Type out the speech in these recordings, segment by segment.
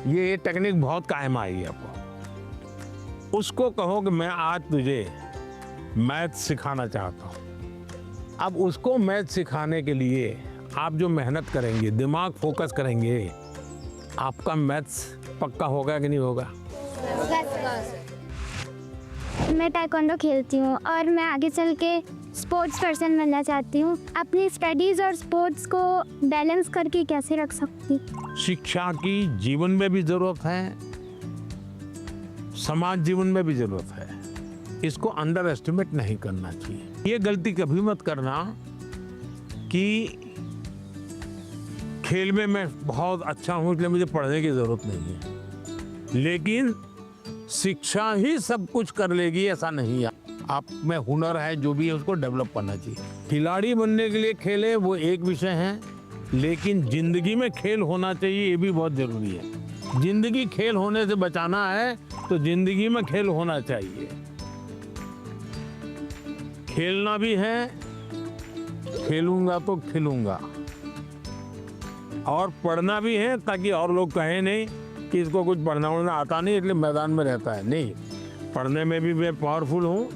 ये टेक्निक बहुत कायम आई है आपको। उसको कहो कि मैं आज तुझे मैथ सिखाना चाहता हूँ। अब उसको मैथ सिखाने के लिए आप जो मेहनत करेंगे, दिमाग फोकस करेंगे, आपका मैथ्स पक्का होगा कि नहीं होगा? मैं ताइक्वांडो खेलती हूँ और मैं आगे चल के स्पोर्ट्स पर्सन बनना चाहती हूँ। अपनी स्टडीज़ और स्पोर्ट्स को बैलेंस करके कैसे रख सकती? शिक्षा की जीवन में भी जरूरत है, समाज जीवन में भी जरूरत है। इसको अंडर एस्टिमेट नहीं करना चाहिए। ये गलती कभी मत करना कि खेल में मैं बहुत अच्छा हूँ इसलिए मुझे पढ़ने की जरूरत नहीं है, लेकिन शिक्षा ही सब कुछ कर लेगी ऐसा नहीं है। आप में हुनर है, जो भी है उसको डेवलप करना चाहिए। खिलाड़ी बनने के लिए खेले वो एक विषय है, लेकिन जिंदगी में खेल होना चाहिए ये भी बहुत जरूरी है। जिंदगी खेल होने से बचाना है तो जिंदगी में खेल होना चाहिए। खेलना भी है, खेलूंगा तो खिलूंगा, और पढ़ना भी है ताकि और लोग कहें नहीं कि इसको कुछ पढ़ना उड़ना आता नहीं इसलिए मैदान में रहता है। नहीं, पढ़ने में भी मैं पावरफुल हूँ,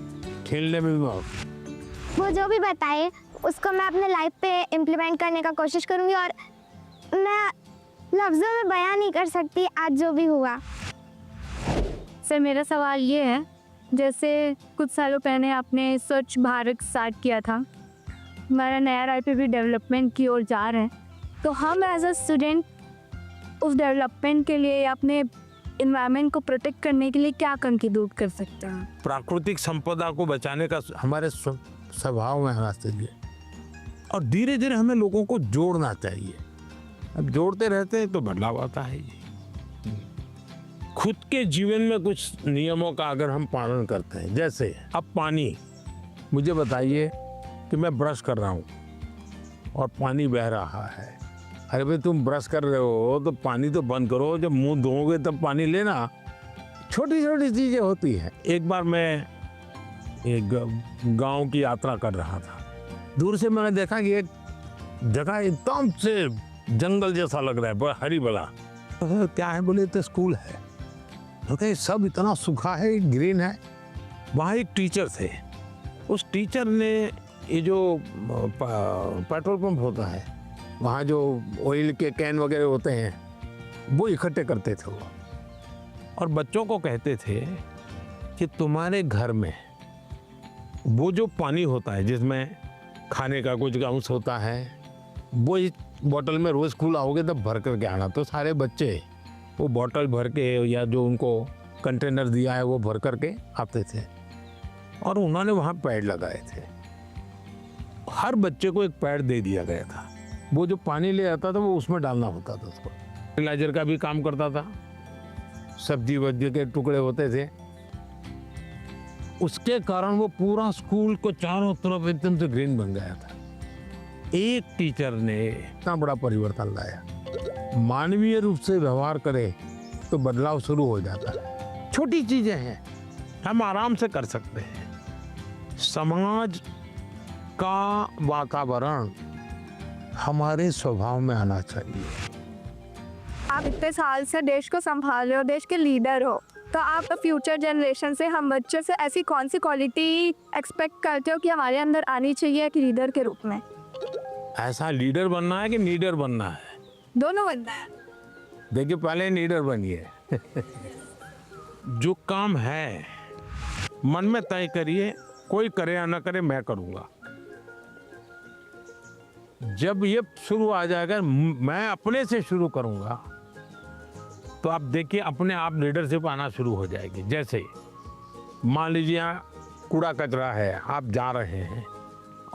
खेलने में भी पावरफुल। वो जो भी बताए उसको मैं अपने लाइफ पे इम्प्लीमेंट करने का कोशिश करूँगी और मैं लफ्ज़ों में बयान नहीं कर सकती आज जो भी हुआ। सर मेरा सवाल ये है, जैसे कुछ सालों पहले आपने स्वच्छ भारत स्टार्ट किया था, हमारा नया रायपुर भी डेवलपमेंट की ओर जा रहे हैं, तो हम एज अ स्टूडेंट उस डेवलपमेंट के लिए या अपने इन्वायरमेंट को प्रोटेक्ट करने के लिए क्या कंट्रीब्यूट कर सकते हैं? प्राकृतिक संपदा को बचाने का हमारे स्वभाव में आना चाहिए और धीरे धीरे हमें लोगों को जोड़ना चाहिए। अब जोड़ते रहते हैं तो बदलाव आता है। खुद के जीवन में कुछ नियमों का अगर हम पालन करते हैं, जैसे अब पानी, मुझे बताइए कि मैं ब्रश कर रहा हूँ और पानी बह रहा है। अरे भाई तुम ब्रश कर रहे हो तो पानी तो बंद करो, जब मुंह धोओगे तब पानी लेना। छोटी छोटी चीजें होती हैं। एक बार मैं एक गांव की यात्रा कर रहा था, दूर से मैंने देखा कि एक जगह एकदम से जंगल जैसा लग रहा है, बड़ा हरी भरा। तो क्या है, बोले तो स्कूल है। तो सब इतना सूखा है, ग्रीन है। वहाँ एक टीचर थे, उस टीचर ने ये जो पेट्रोल पंप होता है, वहाँ जो ऑयल के कैन वगैरह होते हैं वो इकट्ठे करते थे वो, और बच्चों को कहते थे कि तुम्हारे घर में वो जो पानी होता है जिसमें खाने का कुछ अंश होता है, वो इस बोतल में रोज़ स्कूल आओगे तब भर करके आना। तो सारे बच्चे वो बोतल भर के या जो उनको कंटेनर दिया है वो भर करके आते थे, और उन्होंने वहाँ पेड़ लगाए थे। हर बच्चे को एक पेड़ दे दिया गया था। वो जो पानी ले आता था वो उसमें डालना होता था। उसको फर्टिलाइजर का भी काम करता था, सब्जी वब्जी के टुकड़े होते थे। उसके कारण वो पूरा स्कूल को चारों तरफ एकदम से ग्रीन बन गया था। एक टीचर ने इतना बड़ा परिवर्तन लाया। मानवीय रूप से व्यवहार करे तो बदलाव शुरू हो जाता है। छोटी चीजें हैं, हम आराम से कर सकते हैं। समाज का वातावरण हमारे स्वभाव में आना चाहिए। आप इतने साल से देश को संभाल रहे हो, देश के लीडर हो, तो आप फ्यूचर जनरेशन से, हम बच्चों से ऐसी कौन सी क्वालिटी एक्सपेक्ट करते हो कि हमारे अंदर आनी चाहिए कि लीडर के रूप में? ऐसा लीडर बनना है कि लीडर बनना है? दोनों बनना है। देखिए, पहले लीडर बनिए। जो काम है मन में तय करिए, कोई करे या ना करे मैं करूँगा। जब ये शुरू आ जाएगा, मैं अपने से शुरू करूँगा, तो आप देखिए अपने आप लीडरशिप आना शुरू हो जाएगी। जैसे मान लीजिए यहाँ कूड़ा कचरा है, आप जा रहे हैं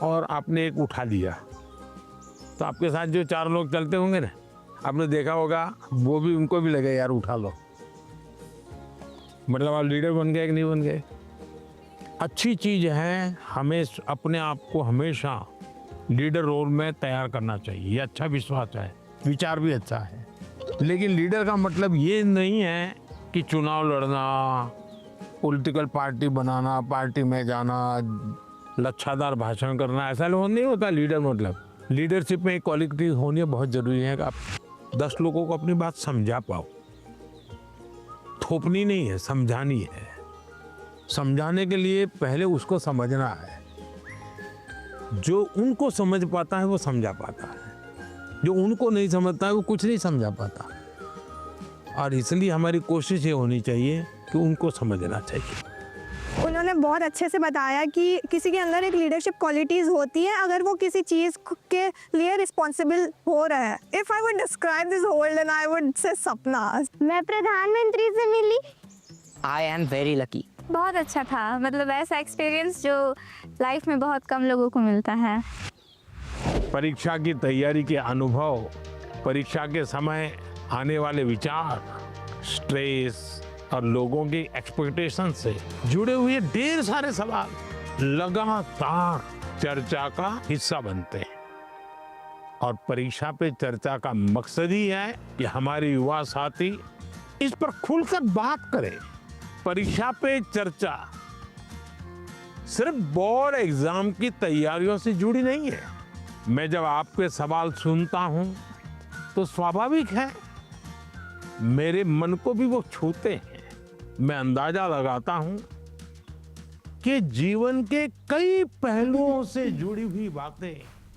और आपने एक उठा लिया, तो आपके साथ जो चार लोग चलते होंगे ना, आपने देखा होगा वो भी, उनको भी लगे यार उठा लो। मतलब आप लीडर बन गए कि नहीं बन गए? अच्छी चीज़ है, हमें अपने आप को हमेशा लीडर रोल में तैयार करना चाहिए। ये अच्छा विश्वास है, विचार भी अच्छा है। लेकिन लीडर का मतलब ये नहीं है कि चुनाव लड़ना, पॉलिटिकल पार्टी बनाना, पार्टी में जाना, लच्छादार भाषण करना, ऐसा नहीं होता लीडर। मतलब लीडरशिप में एक क्वालिटी होनी बहुत ज़रूरी है कि आप 10 लोगों को अपनी बात समझा पाओ। थोपनी नहीं है, समझानी है। समझाने के लिए पहले उसको समझना है। जो उनको समझ पाता है वो समझा पाता है, जो उनको नहीं समझता है वो कुछ नहीं समझा पाता। और इसलिए हमारी कोशिश ये होनी चाहिए कि उनको समझना चाहिए। उन्होंने बहुत अच्छे से बताया कि किसी के अंदर एक लीडरशिप क्वालिटीज़ होती है अगर वो किसी चीज़ के लिए रिस्पॉन्सिबल हो रहा है। If I would describe this world and I would say सपना। मैं प्रधानमंत्री से मिली। I am very lucky. बहुत अच्छा था, मतलब ऐसा एक्सपीरियंस जो लाइफ में बहुत कम लोगों को मिलता है। परीक्षा की तैयारी के अनुभव, परीक्षा के समय आने वाले विचार, स्ट्रेस और लोगों की एक्सपेक्टेशन से जुड़े हुए ढेर सारे सवाल लगातार चर्चा का हिस्सा बनते हैं। और परीक्षा पे चर्चा का मकसद ही है कि हमारे युवा साथी इस पर खुलकर बात करें। परीक्षा पे चर्चा सिर्फ बोर्ड एग्जाम की तैयारियों से जुड़ी नहीं है। मैं जब आपके सवाल सुनता हूं तो स्वाभाविक है मेरे मन को भी वो छूते हैं। मैं अंदाजा लगाता हूं कि जीवन के कई पहलुओं से जुड़ी हुई बातें